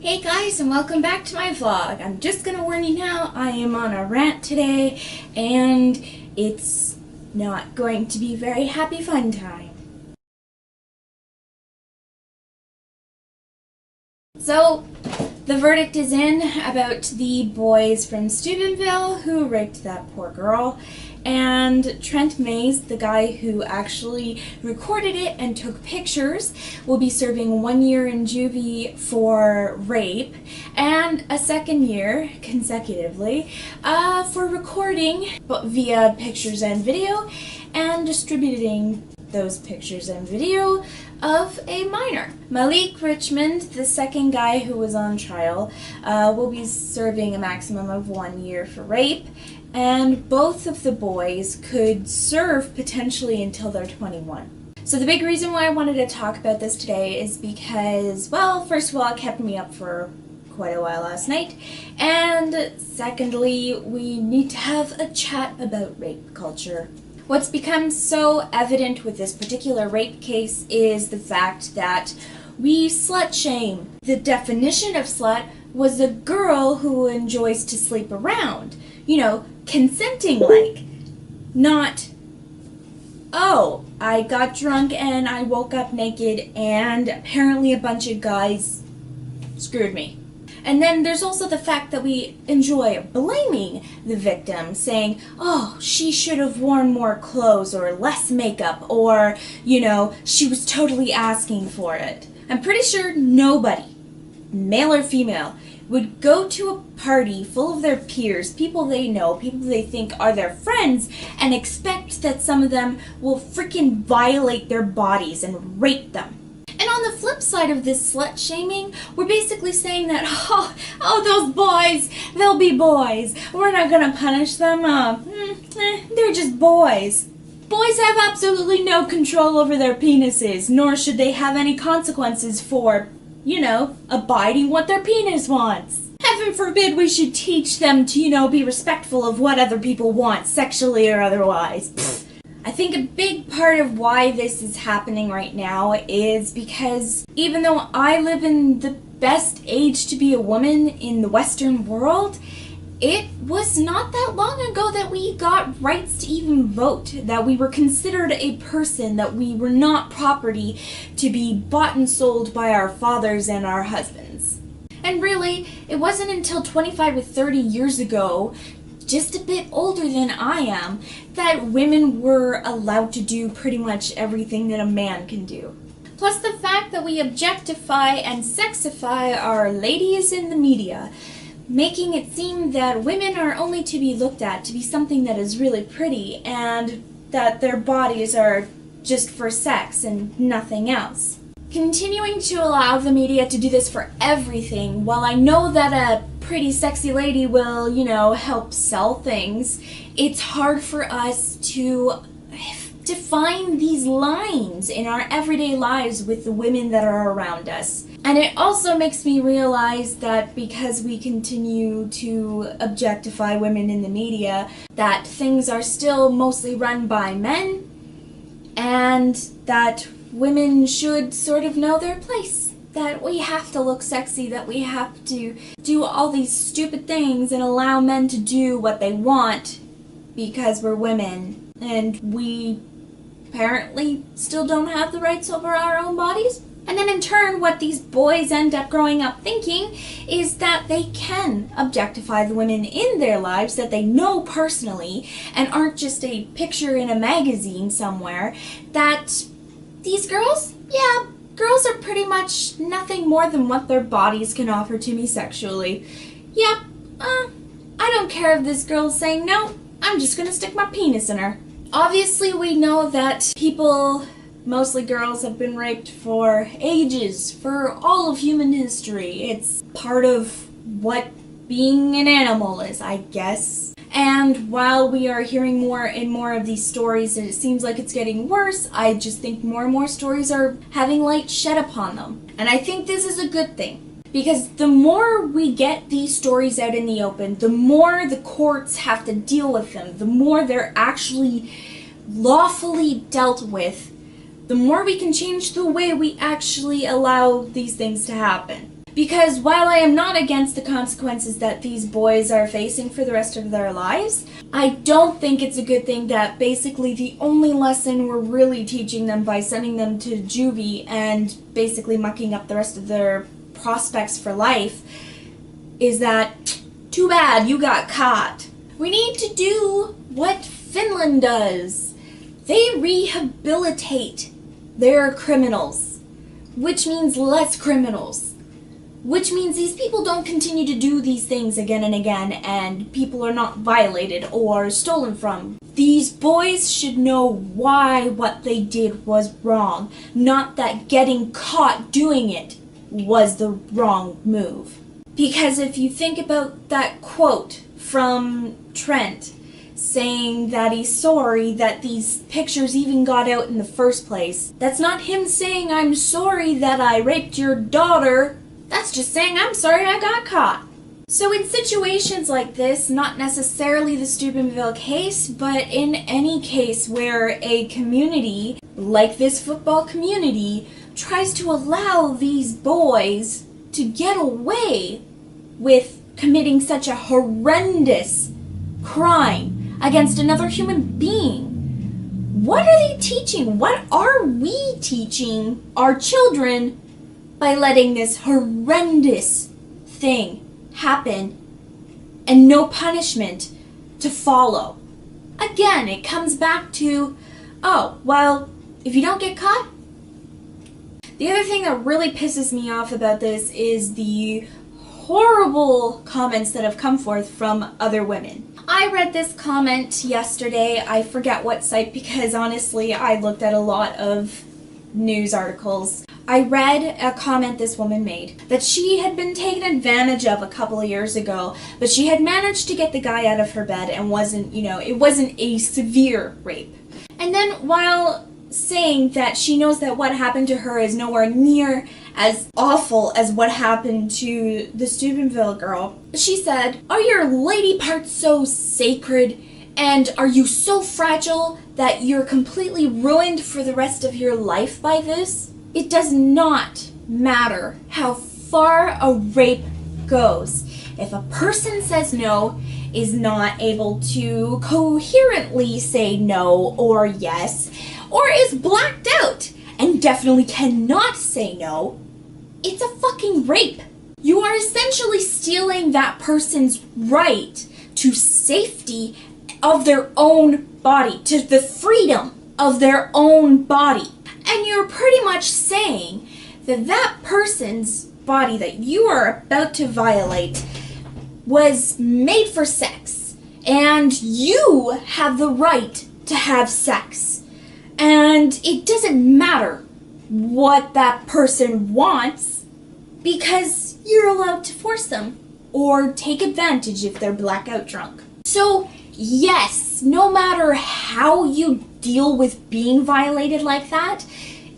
Hey guys, and welcome back to my vlog. I'm just gonna warn you now, I am on a rant today, and it's not going to be a very happy fun time. So, the verdict is in about the boys from Steubenville who raped that poor girl, and Trent Mays, the guy who actually recorded it and took pictures, will be serving 1 year in juvie for rape and a second year consecutively for recording via pictures and video and distributing those pictures and video of a minor. Malik Richmond, the second guy who was on trial, will be serving a maximum of 1 year for rape, and both of the boys could serve potentially until they're 21. So the big reason why I wanted to talk about this today is because, well, first of all, it kept me up for quite a while last night, and secondly, we need to have a chat about rape culture. What's become so evident with this particular rape case is the fact that we slut shame. The definition of slut was a girl who enjoys to sleep around. You know, consenting like. Not, oh, I got drunk and I woke up naked and apparently a bunch of guys screwed me. And then there's also the fact that we enjoy blaming the victim, saying, oh, she should have worn more clothes or less makeup, or, you know, she was totally asking for it. I'm pretty sure nobody, male or female, would go to a party full of their peers, people they know, people they think are their friends, and expect that some of them will freaking violate their bodies and rape them. And on the flip side of this slut shaming, we're basically saying that, oh, those boys, they'll be boys. We're not gonna punish them. They're just boys. Boys have absolutely no control over their penises, nor should they have any consequences for, you know, abiding what their penis wants. Heaven forbid we should teach them to, you know, be respectful of what other people want, sexually or otherwise. I think a big part of why this is happening right now is because even though I live in the best age to be a woman in the Western world, it was not that long ago that we got rights to even vote, that we were considered a person, that we were not property to be bought and sold by our fathers and our husbands. And really, it wasn't until 25 or 30 years ago, just a bit older than I am, that women were allowed to do pretty much everything that a man can do. Plus the fact that we objectify and sexify our ladies in the media, making it seem that women are only to be looked at to be something that is really pretty, and that their bodies are just for sex and nothing else. Continuing to allow the media to do this for everything, while I know that a pretty sexy lady will, you know, help sell things, it's hard for us to define these lines in our everyday lives with the women that are around us. And it also makes me realize that because we continue to objectify women in the media, that things are still mostly run by men, and that women should sort of know their place. That we have to look sexy, that we have to do all these stupid things and allow men to do what they want because we're women, and we apparently still don't have the rights over our own bodies. And then in turn, what these boys end up growing up thinking is that they can objectify the women in their lives that they know personally and aren't just a picture in a magazine somewhere, that these girls, yeah, girls are pretty much nothing more than what their bodies can offer to me sexually. Yep, I don't care if this girl's saying no, I'm just gonna stick my penis in her. Obviously, we know that people, mostly girls, have been raped for ages, for all of human history. It's part of what being an animal is, I guess. And while we are hearing more and more of these stories and it seems like it's getting worse, I just think more and more stories are having light shed upon them. And I think this is a good thing, because the more we get these stories out in the open, the more the courts have to deal with them, the more they're actually lawfully dealt with, the more we can change the way we actually allow these things to happen. Because while I am not against the consequences that these boys are facing for the rest of their lives, I don't think it's a good thing that basically the only lesson we're really teaching them by sending them to juvie and basically mucking up the rest of their prospects for life is that, too bad, you got caught. We need to do what Finland does. They rehabilitate their criminals, which means less criminals. Which means these people don't continue to do these things again and again, and people are not violated or stolen from. These boys should know why what they did was wrong, not that getting caught doing it was the wrong move. Because if you think about that quote from Trent saying that he's sorry that these pictures even got out in the first place, that's not him saying, "I'm sorry that I raped your daughter." That's just saying, "I'm sorry I got caught." So in situations like this, not necessarily the Steubenville case, but in any case where a community, like this football community, tries to allow these boys to get away with committing such a horrendous crime against another human being, what are they teaching? What are we teaching our children by letting this horrendous thing happen and no punishment to follow? Again, it comes back to, oh, well, if you don't get caught. The other thing that really pisses me off about this is the horrible comments that have come forth from other women. I read this comment yesterday. I forget what site because honestly I looked at a lot of news articles. I read a comment this woman made that she had been taken advantage of a couple of years ago, but she had managed to get the guy out of her bed and it wasn't a severe rape. And then while saying that she knows that what happened to her is nowhere near as awful as what happened to the Steubenville girl, she said, "Are your lady parts so sacred? And are you so fragile that you're completely ruined for the rest of your life by this?" It does not matter how far a rape goes. If a person says no, is not able to coherently say no or yes, or is blacked out and definitely cannot say no, it's a fucking rape. You are essentially stealing that person's right to safety of their own body, to the freedom of their own body. And you're pretty much saying that that person's body that you are about to violate was made for sex, and you have the right to have sex. And it doesn't matter what that person wants because you're allowed to force them or take advantage if they're blackout drunk. So yes, no matter how you deal with being violated like that,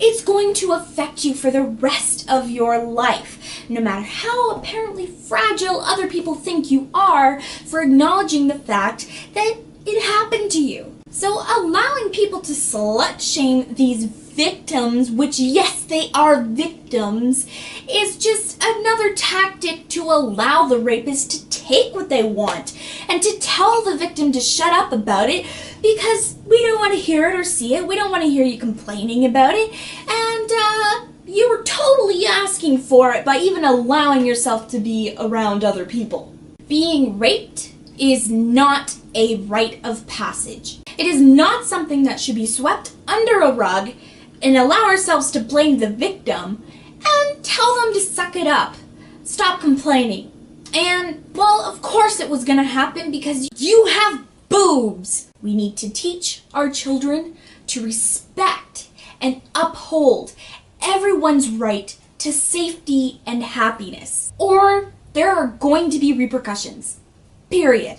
it's going to affect you for the rest of your life, no matter how apparently fragile other people think you are for acknowledging the fact that it happened to you. So allowing people to slut shame these victims, which yes, they are victims, is just another tactic to allow the rapist to take what they want and to tell the victim to shut up about it because we don't want to hear it or see it. We don't want to hear you complaining about it. And you were totally asking for it by even allowing yourself to be around other people. Being raped is not a rite of passage. It is not something that should be swept under a rug and allow ourselves to blame the victim and tell them to suck it up. Stop complaining. And, well, of course it was gonna happen because you have boobs. We need to teach our children to respect and uphold everyone's right to safety and happiness, or there are going to be repercussions. Period.